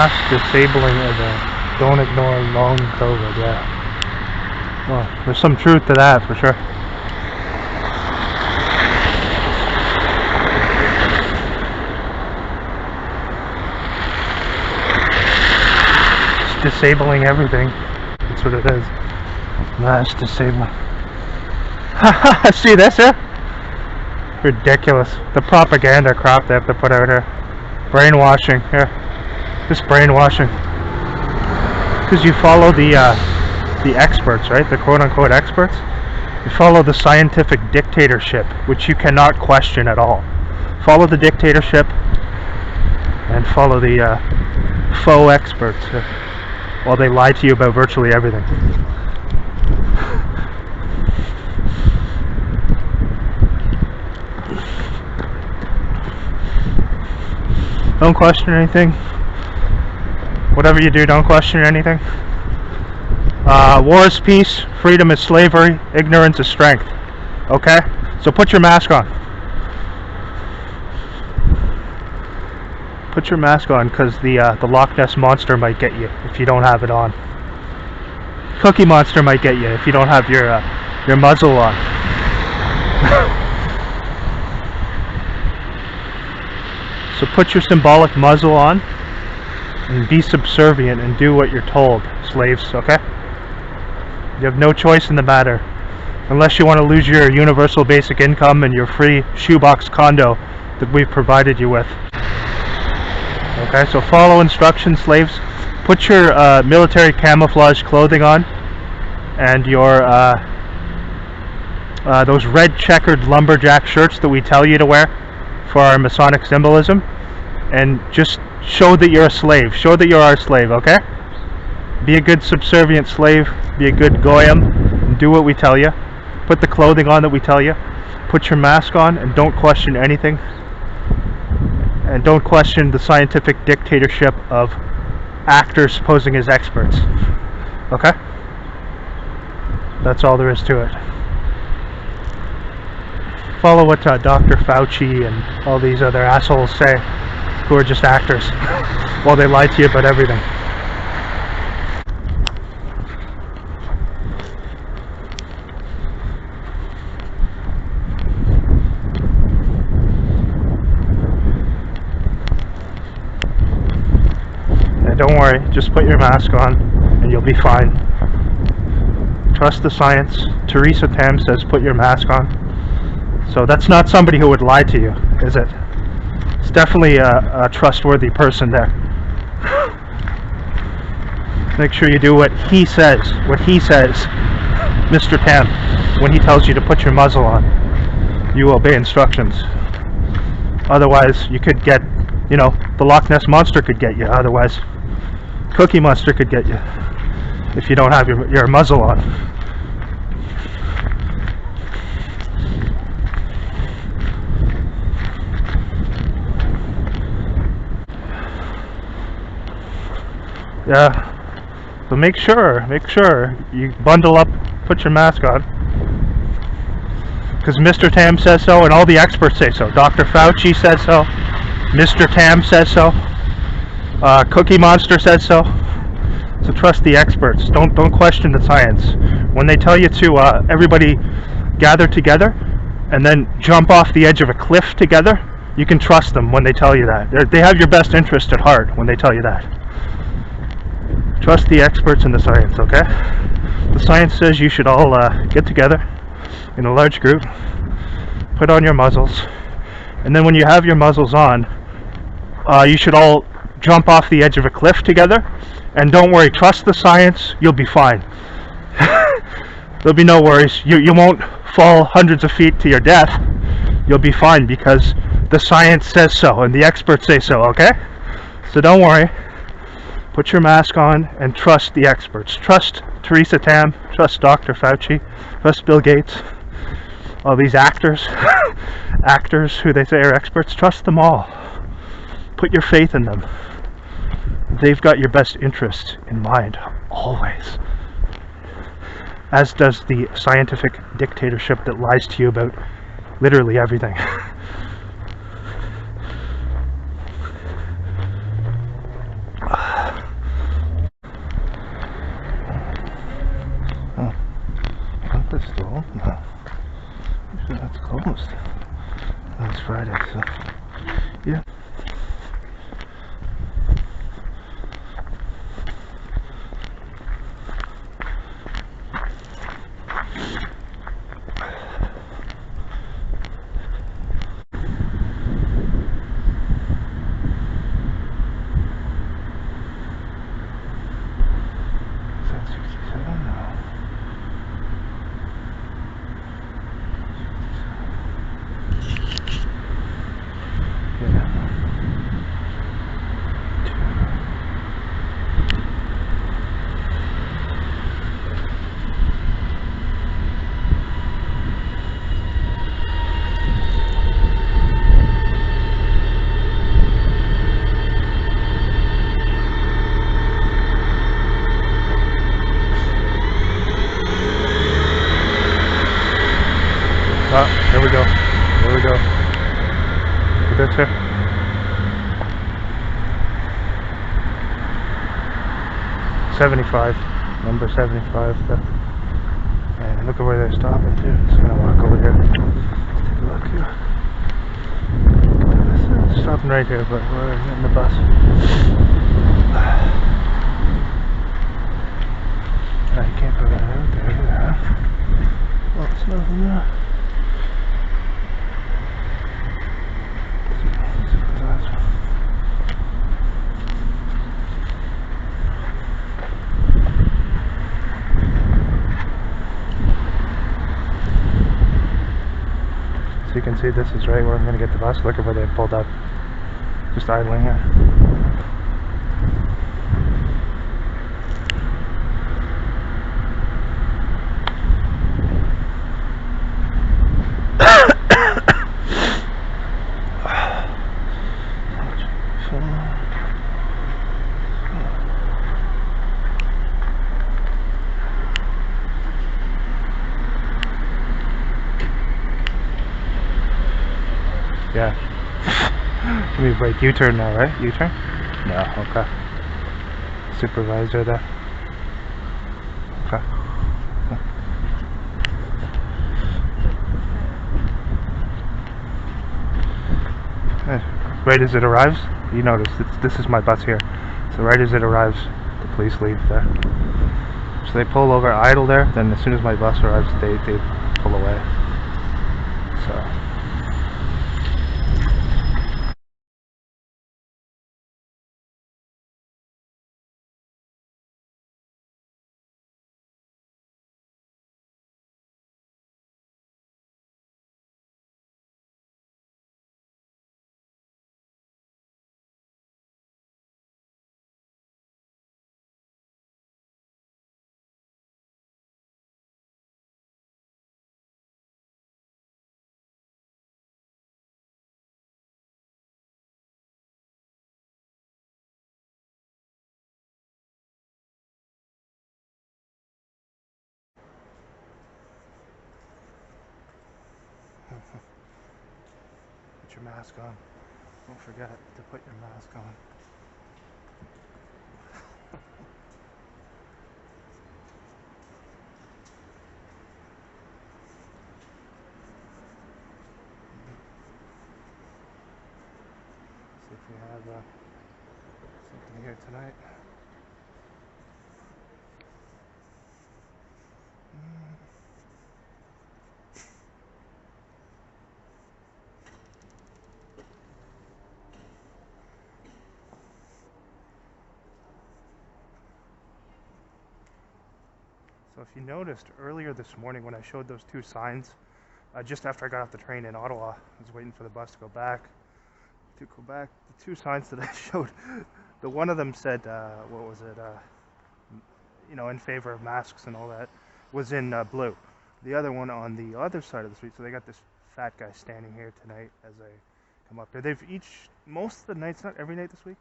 mass disabling event. Don't ignore long COVID, yeah. Well, there's some truth to that for sure. It's disabling everything. That's what it is. Mass disabling. See this here? Ridiculous. The propaganda crap they have to put out here. Brainwashing. Here. Just brainwashing. Because you follow the experts, right? The quote-unquote experts. You follow the scientific dictatorship, which you cannot question at all. Follow the dictatorship and follow the faux experts while they lie to you about virtually everything. Don't question anything. Whatever you do, don't question anything. War is peace, freedom is slavery, ignorance is strength. Okay? So put your mask on. Put your mask on, because the Loch Ness Monster might get you if you don't have it on. Cookie Monster might get you if you don't have your muzzle on. So put your symbolic muzzle on and be subservient and do what you're told, slaves, okay? You have no choice in the matter, unless you want to lose your universal basic income and your free shoebox condo that we've provided you with. Okay, so follow instructions, slaves. Put your military camouflage clothing on and your those red checkered lumberjack shirts that we tell you to wear for our Masonic symbolism, and just show that you're a slave. Show that you're our slave, okay? Be a good subservient slave. Be a good goyim. And do what we tell you. Put the clothing on that we tell you. Put your mask on and don't question anything. And don't question the scientific dictatorship of actors posing as experts. Okay? That's all there is to it. Follow what Dr. Fauci and all these other assholes say, who are just actors, while they lie to you about everything. And don't worry, just put your mask on and you'll be fine. Trust the science. Theresa Tam says put your mask on. So that's not somebody who would lie to you, is it? It's definitely a trustworthy person there. Make sure you do what he says. What he says, Mr. Tam, when he tells you to put your muzzle on. You obey instructions. Otherwise, you could get, you know, the Loch Ness Monster could get you. Otherwise, Cookie Monster could get you if you don't have your muzzle on. Yeah, so make sure you bundle up, put your mask on, because Mr. Tam says so, and all the experts say so. Dr. Fauci says so, Mr. Tam says so, Cookie Monster says so. So trust the experts. Don't question the science. When they tell you to everybody gather together and then jump off the edge of a cliff together, you can trust them when they tell you that. They have your best interest at heart when they tell you that. Trust the experts in the science, okay? The science says you should all get together in a large group, put on your muzzles, and then when you have your muzzles on, you should all jump off the edge of a cliff together. And don't worry, trust the science, you'll be fine. There'll be no worries. You won't fall hundreds of feet to your death. You'll be fine because the science says so and the experts say so, okay? So don't worry. Put your mask on and trust the experts. Trust Theresa Tam, trust Dr. Fauci, trust Bill Gates, all these actors, actors who they say are experts, trust them all. Put your faith in them. They've got your best interests in mind, always. As does the scientific dictatorship that lies to you about literally everything. No. Usually that's closed. That's Friday, so yeah. Here we go. Here we go. That's it. Number 75. And look at where they're stopping too. Just gonna walk over here. Let's take a look here. It's stopping right here, but we're in the bus. I can't go right out there either, huh? Well, it's nothing there. So you can see this is right where I'm going to get the bus. Look at where they pulled up. Just idling here. Yeah. Give me a break. U-turn now, right? U-turn? No, okay. Supervisor there. Okay. Right as it arrives, you notice this is my bus here. So right as it arrives, the police leave there. So they pull over, idle there, then as soon as my bus arrives, they pull away. So. Put your mask on. Don't forget to put your mask on. See if we have something here tonight. So if you noticed earlier this morning when I showed those two signs, just after I got off the train in Ottawa, I was waiting for the bus to go back to Quebec. The two signs that I showed, the one of them said, what was it? In favor of masks and all that, was in blue. The other one on the other side of the street. So they got this fat guy standing here tonight as I come up there. They've most of the nights, not every night this week,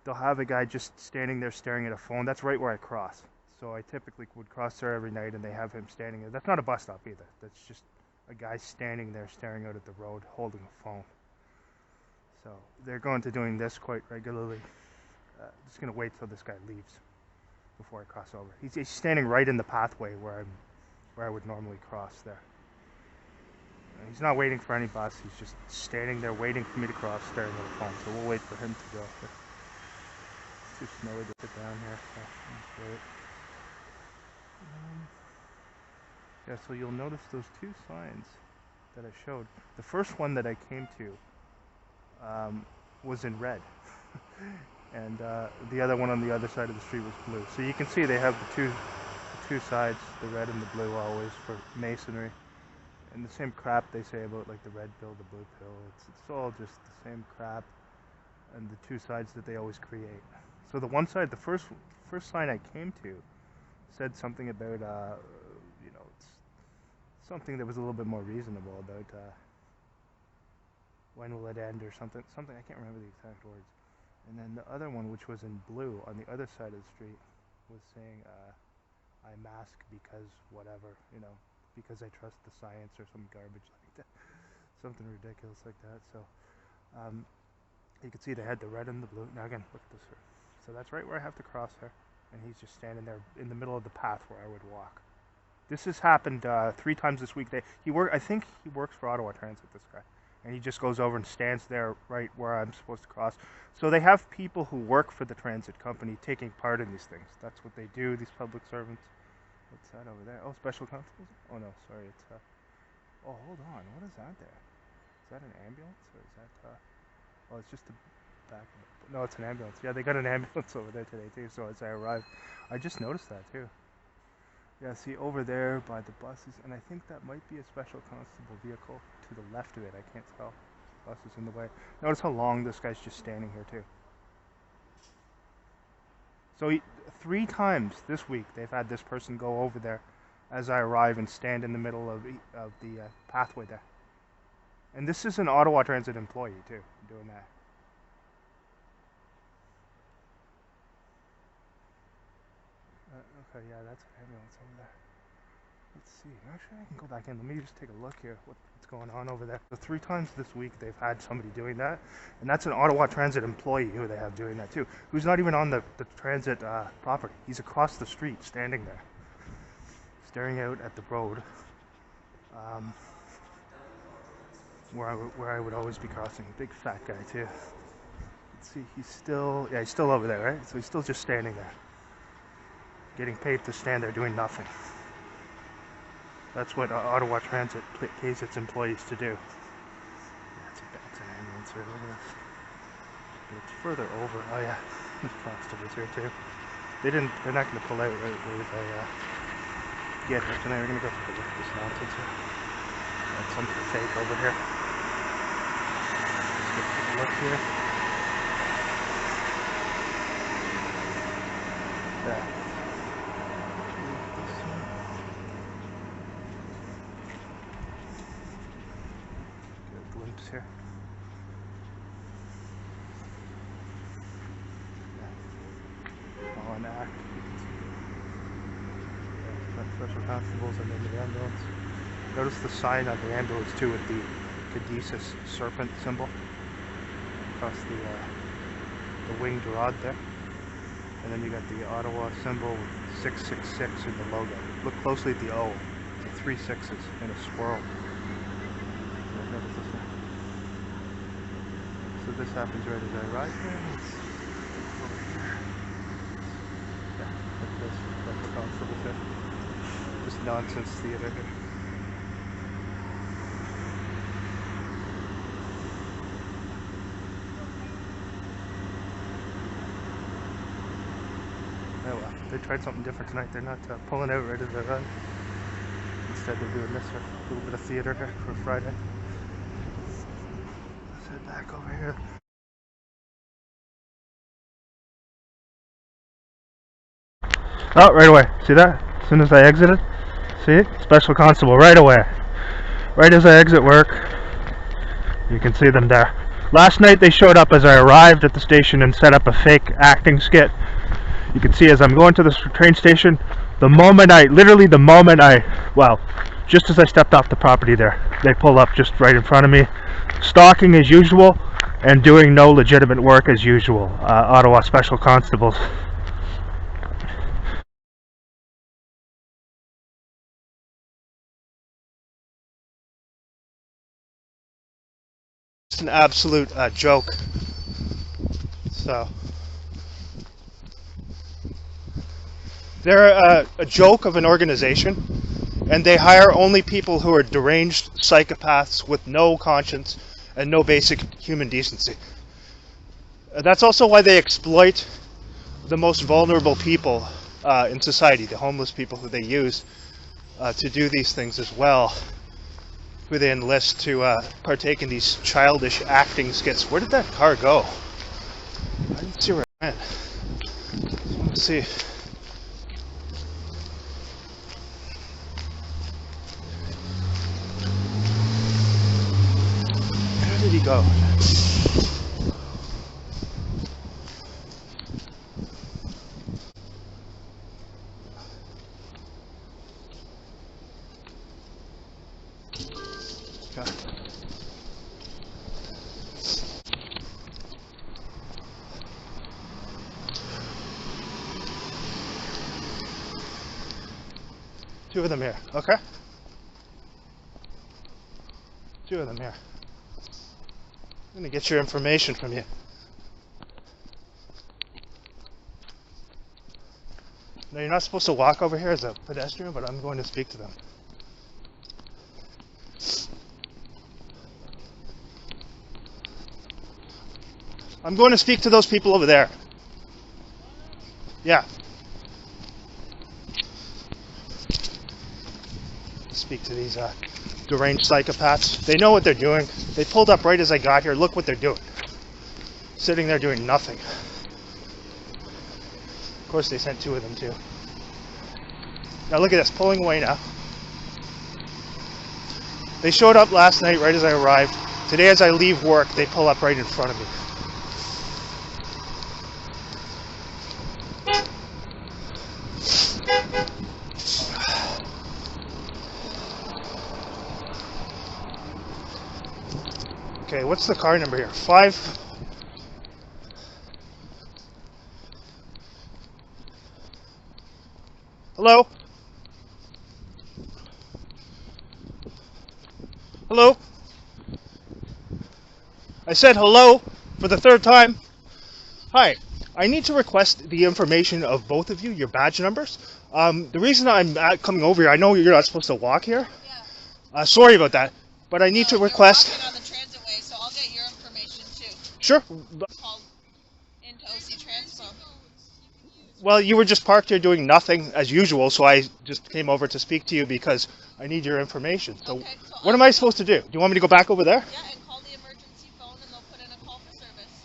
they'll have a guy just standing there staring at a phone. That's right where I cross. So I typically would cross there every night and they have him standing there. That's not a bus stop either. That's just a guy standing there staring out at the road holding a phone. So they're going to doing this quite regularly. Just going to wait till this guy leaves before I cross over. He's standing right in the pathway where I'm where I would normally cross there. And he's not waiting for any bus, he's just standing there waiting for me to cross, staring at the phone, so we'll wait for him to go. It's too snowy to sit down here, so that's great. Yeah, so you'll notice those two signs that I showed. The first one that I came to was in red. And the other one on the other side of the street was blue. So you can see they have the two sides, the red and the blue, always for masonry. And the same crap they say about like the red pill, the blue pill. It's all just the same crap, and the two sides that they always create. So the one side, the first sign I came to, said something about you know, it's something that was a little bit more reasonable about when will it end or something. I can't remember the exact words. And then the other one, which was in blue on the other side of the street, was saying I mask because whatever, you know, because I trust the science or some garbage like that, something ridiculous like that. So you can see they had the red and the blue. Now again, look at this here. So that's right where I have to cross there, and he's just standing there in the middle of the path where I would walk. This has happened 3 times this week. I think he works for Ottawa Transit, this guy, and he just goes over and stands there right where I'm supposed to cross. So they have people who work for the transit company taking part in these things. That's what they do, these public servants. What's that over there? Oh, Specialconstables? Oh no, sorry, it's oh, hold on, what is that there? Is that an ambulance, or is that oh, it's just the back of it. No, it's an ambulance. Yeah, they got an ambulance over there today too, so as I arrived, I just noticed that too. Yeah, see over there by the buses, and I think that might be a special constable vehicle to the left of it, I can't tell. The bus is in the way. Notice how long this guy's just standing here too. So 3 times this week they've had this person go over there as I arrive and stand in the middle of the pathway there. And this is an Ottawa Transit employee too, doing that. Okay, yeah, that's an ambulance over there. Let's see. Actually, I can go back in. Let me just take a look here. What's going on over there? So 3 times this week they've had somebody doing that, and that's an Ottawa Transit employee who they have doing that too, who's not even on the transit property. He's across the street, standing there, staring out at the road, where I would always be crossing. Big fat guy too. Let's see. He's still over there, right? So he's still just standing there, getting paid to stand there doing nothing. That's what Ottawa Transit pays its employees to do. Yeah, it's an ambulance right over this. But it's further over. Oh yeah, there's constables here too. They're not going to pull out right where they get here tonight. We're going to go take a look at this nonsense here. That's something fake over here. Let's get a quick look here. Yeah. Here. Yeah. All in act. Yeah, special constables and then the ambulance. Notice the sign on the ambulance too with the caduceus serpent symbol across the winged rod there. And then you got the Ottawa symbol with 666 in the logo. Look closely at the O. It's 3 6s and a swirl. Notice this one. So this happens right as I arrive here. It's over here. Yeah, like this. That's the constable here. Just nonsense theater here. Oh well, they tried something different tonight. They're not pulling out right as I arrive. Instead they're doing this for a little bit of theater here for Friday. Head back over here. Oh, right away. See that? As soon as I exited? See it? Special constable right away. Right as I exit work, you can see them there. Last night they showed up as I arrived at the station and set up a fake acting skit. You can see as I'm going to the train station, just as I stepped off the property there, they pull up just right in front of me, stalking as usual, and doing no legitimate work as usual. Ottawa Special Constables. just an absolute joke. So they're a joke of an organization, and they hire only people who are deranged psychopaths with no conscience and no basic human decency. That's also why they exploit the most vulnerable people in society, the homeless people who they use to do these things as well, who they enlist to partake in these childish acting skits. Where did that car go? I didn't see where it went. Let's see. Where did he go? Two of them here, okay? Two of them here. I'm gonna get your information from you. No, you're not supposed to walk over here as a pedestrian, but I'm going to speak to them. I'm going to speak to those people over there. Yeah. Speak to these deranged psychopaths. They know what they're doing. They pulled up right as I got here. Look what they're doing. Sitting there doing nothing. Of course they sent two of them too. Now look at this, pulling away now. They showed up last night right as I arrived. Today as I leave work, they pull up right in front of me. Okay, what's the car number here? 5. Hello? Hello? I said hello for the third time. Hi, I need to request the information of both of you, your badge numbers. The reason I'm coming over here, I know you're not supposed to walk here. Yeah. Sorry about that, but I need to request... You're walking on the transitway, so I'll get your information too. Sure. Called into OC Transpo. Well, you were just parked here doing nothing as usual, so I just came over to speak to you because I need your information. So, okay, so what am I supposed to do? Do you want me to go back over there? Yeah, and call the emergency phone and they'll put in a call for service.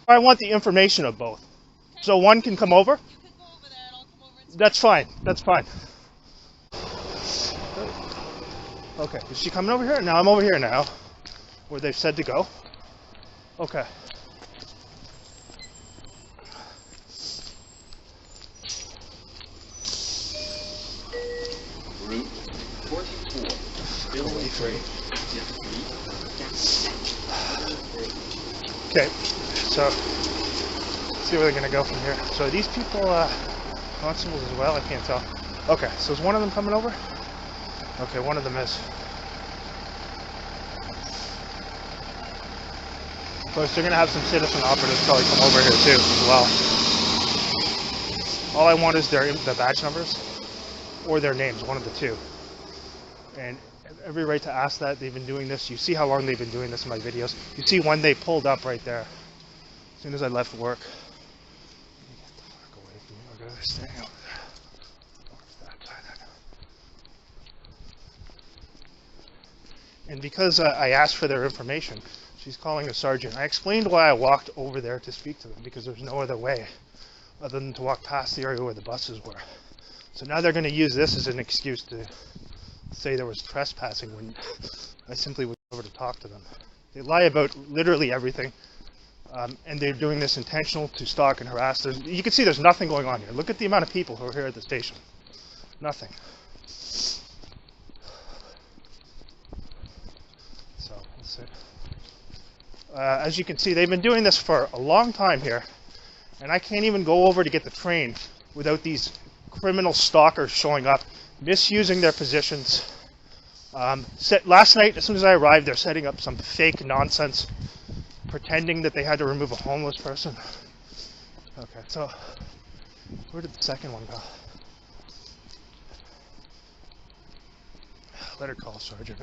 I want the information of both. Okay. So one can come over? You can go over there and I'll come over and speak. That's fine. That's fine. Okay, is she coming over here? No, I'm over here now, where they've said to go. Okay. Route 44, still 43. Yes. Okay, so let's see where they're gonna go from here. So are these people constables as well? I can't tell. Okay, so is one of them coming over? Okay, one of them is. Of course, they're gonna have some citizen operatives probably come over here too as well. All I want is their badge numbers or their names, one of the two. And every right to ask that. They've been doing this. You see how long they've been doing this in my videos. You see when they pulled up right there. As soon as I left work. Get the fuck away from me. Okay, they're standing over there. And because I asked for their information, she's calling a sergeant. I explained why I walked over there to speak to them, because there's no other way other than to walk past the area where the buses were. So now they're going to use this as an excuse to say there was trespassing when I simply went over to talk to them. They lie about literally everything, and they're doing this intentional to stalk and harass. You can see there's nothing going on here. Look at the amount of people who are here at the station. Nothing. So, let's see. As you can see, they've been doing this for a long time here, and I can't even go over to get the train without these criminal stalkers showing up, misusing their positions. Last night, as soon as I arrived, they're setting up some fake nonsense pretending that they had to remove a homeless person. Okay, so where did the second one go? Let her call Sergeant.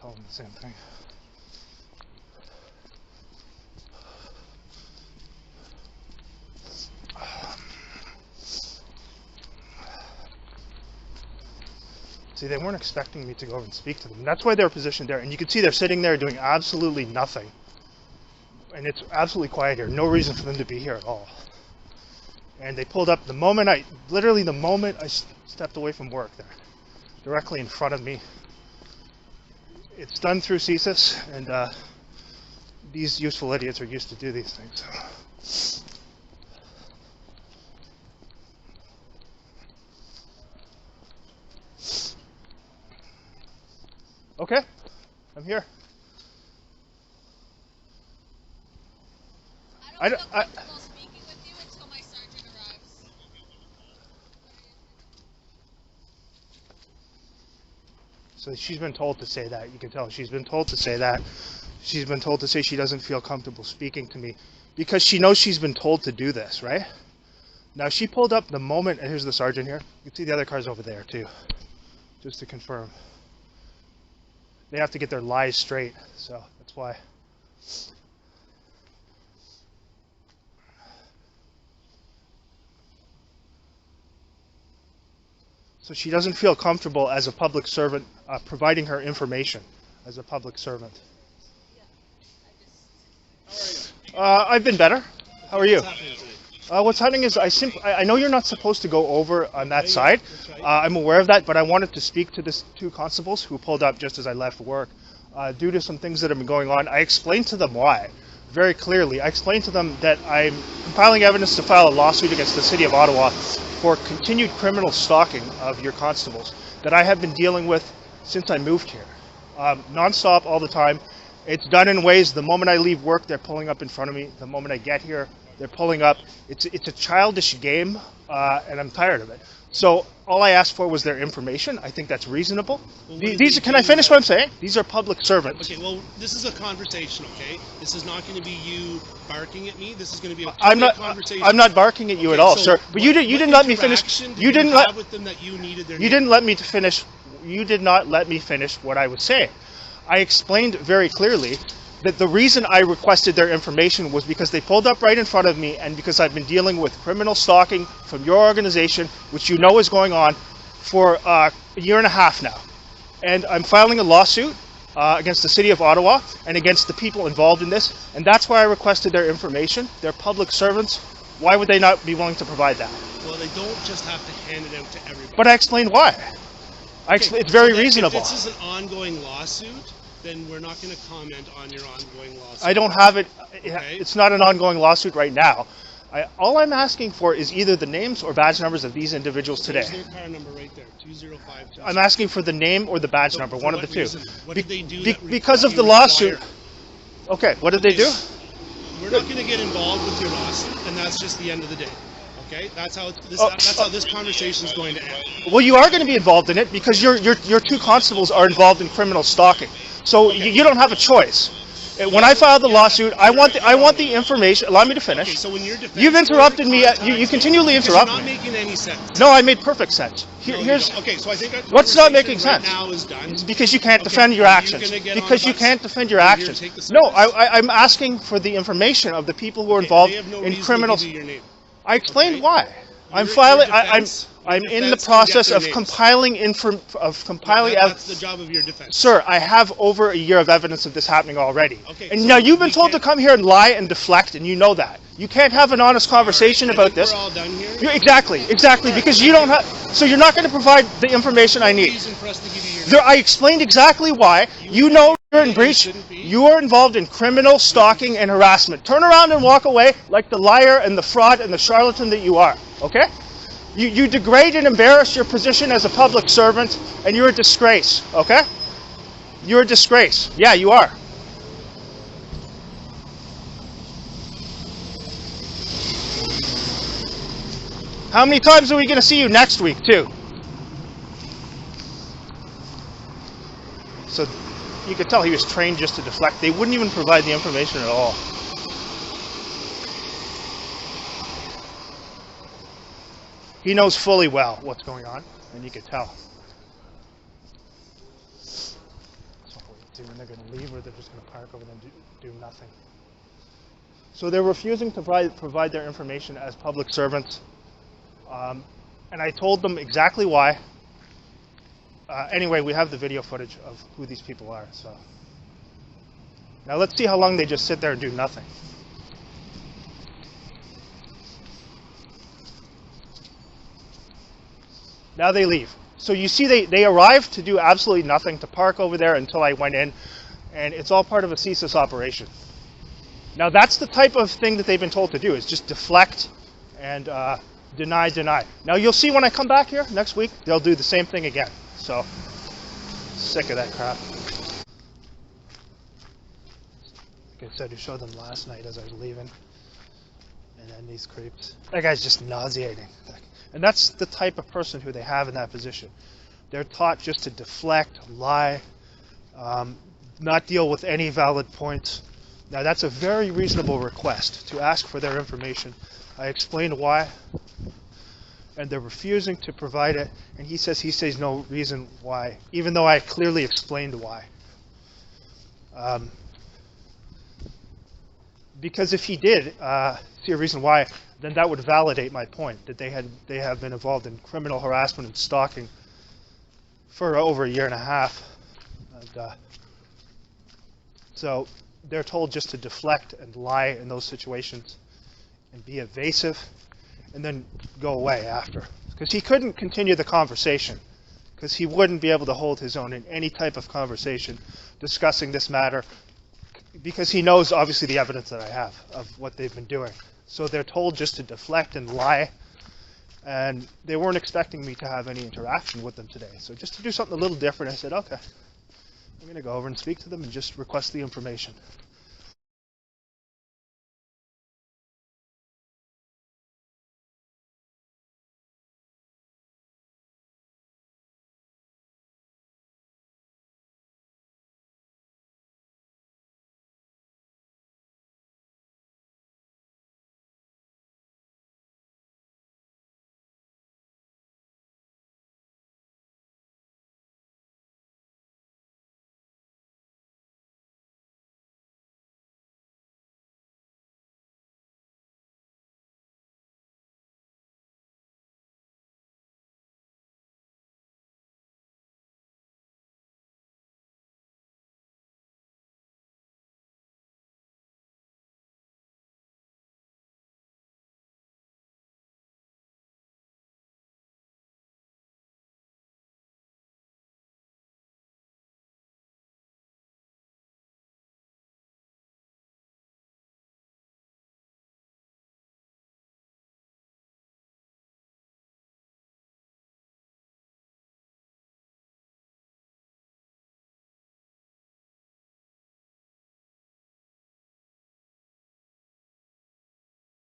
Tell him the same thing. See, they weren't expecting me to go over and speak to them. That's why they're positioned there. And you can see they're sitting there doing absolutely nothing. And it's absolutely quiet here. No reason for them to be here at all. And they pulled up literally the moment I stepped away from work there. Directly in front of me. It's done through CSIS, and these useful idiots are used to do these things. Okay, I'm here. I don't feel comfortable speaking with you until my sergeant arrives. So she's been told to say that. You can tell she's been told to say that. She's been told to say she doesn't feel comfortable speaking to me because she knows she's been told to do this, right? Now she pulled up the moment, and here's the sergeant here. You can see the other cars over there too, just to confirm. They have to get their lies straight, so that's why. So she doesn't feel comfortable as a public servant providing her information as a public servant. I've been better. How are you? What's happening is I know you're not supposed to go over on that side. I'm aware of that, but I wanted to speak to this two constables who pulled up just as I left work. Due to some things that have been going on, I explained to them why. Very clearly. I explained to them that I'm compiling evidence to file a lawsuit against the City of Ottawa for continued criminal stalking of your constables that I have been dealing with since I moved here. Non-stop, all the time. It's done in ways, the moment I leave work, they're pulling up in front of me. The moment I get here, they're pulling up. It's a childish game, and I'm tired of it. So all I asked for was their information. I think that's reasonable. Well, Can I finish what I'm saying? These are public servants. Okay, well, this is a conversation, okay? This is not going to be you barking at me. This is going to be a conversation. I'm not barking at you at all, so sir. But you didn't let me finish. You didn't let with them that you needed their You didn't let me to finish. You did not let me finish what I was saying. I explained very clearly that the reason I requested their information was because they pulled up right in front of me, and because I've been dealing with criminal stalking from your organization, which you know is going on for a year and a half now. And I'm filing a lawsuit against the City of Ottawa and against the people involved in this, and that's why I requested their information. They're public servants. Why would they not be willing to provide that? Well, they don't just have to hand it out to everybody. But I explained why. It's very reasonable. If this is an ongoing lawsuit, then we're not going to comment on your ongoing lawsuit. I don't have it. Okay. It's not an ongoing lawsuit right now. All I'm asking for is either the names or badge numbers of these individuals today. There's their car number right there, 205. I'm asking for the name or the badge number, one of the two. What did they do Because of the lawsuit. Okay, what did they do? We're not going to get involved with your lawsuit, and that's just the end of the day. Okay, that's how this conversation is going to end. Well, you are going to be involved in it because your two constables are involved in criminal stalking. So okay. You don't have a choice. When I file the lawsuit, I want the information. Allow me to finish. Okay, so when you've interrupted me. You continually interrupt me. You're not making any sense. No, I made perfect sense. Here's okay. So I think what's not making sense? Right now is done. It's because you can't defend your actions. Because you can't defend your actions. No, I'm asking for the information of the people who are involved in criminal. I explained why. I'm filing. I'm in the process of compiling That's the job of your defense. Sir, I have over a year of evidence of this happening already. Okay, and so now you've been told to come here and lie and deflect, and you know that. You can't have an honest conversation about this. We're all done here. Exactly, because you don't have. So you're not going to provide the information I need. Reason for us to give you I explained exactly why. You know you're in breach. You are involved in criminal stalking and harassment. Turn around and walk away like the liar and the fraud and the charlatan that you are. Okay? You degrade and embarrass your position as a public servant, and you're a disgrace. Okay? You're a disgrace. Yeah, you are. How many times are we going to see you next week, too? So You could tell he was trained just to deflect. They wouldn't even provide the information at all. He knows fully well what's going on, and you could tell. So when they're going to leave, or they're just going to park over there and do nothing. So they're refusing to provide their information as public servants, and I told them exactly why. Anyway, we have the video footage of who these people are. So now let's see how long they just sit there and do nothing. Now they leave. So you see they arrived to do absolutely nothing, to park over there until I went in, and it's all part of a CSIS operation. Now that's the type of thing that they've been told to do, is just deflect and deny. Now you'll see when I come back here next week, they'll do the same thing again. So, sick of that crap. Like I said, I showed them last night as I was leaving. And then these creeps. That guy's just nauseating. And that's the type of person who they have in that position. They're taught just to deflect, lie, not deal with any valid points. Now that's a very reasonable request, to ask for their information. I explained why, and they're refusing to provide it, and he says no reason why, even though I clearly explained why. Because if he did see a reason why, then that would validate my point, that they have been involved in criminal harassment and stalking for over a year and a half. And, so they're told just to deflect and lie in those situations and be evasive and then go away after. Because he couldn't continue the conversation, because he wouldn't be able to hold his own in any type of conversation discussing this matter, because he knows obviously the evidence that I have of what they've been doing. So they're told just to deflect and lie, and they weren't expecting me to have any interaction with them today. So just to do something a little different, I said, okay, I'm going to go over and speak to them and just request the information.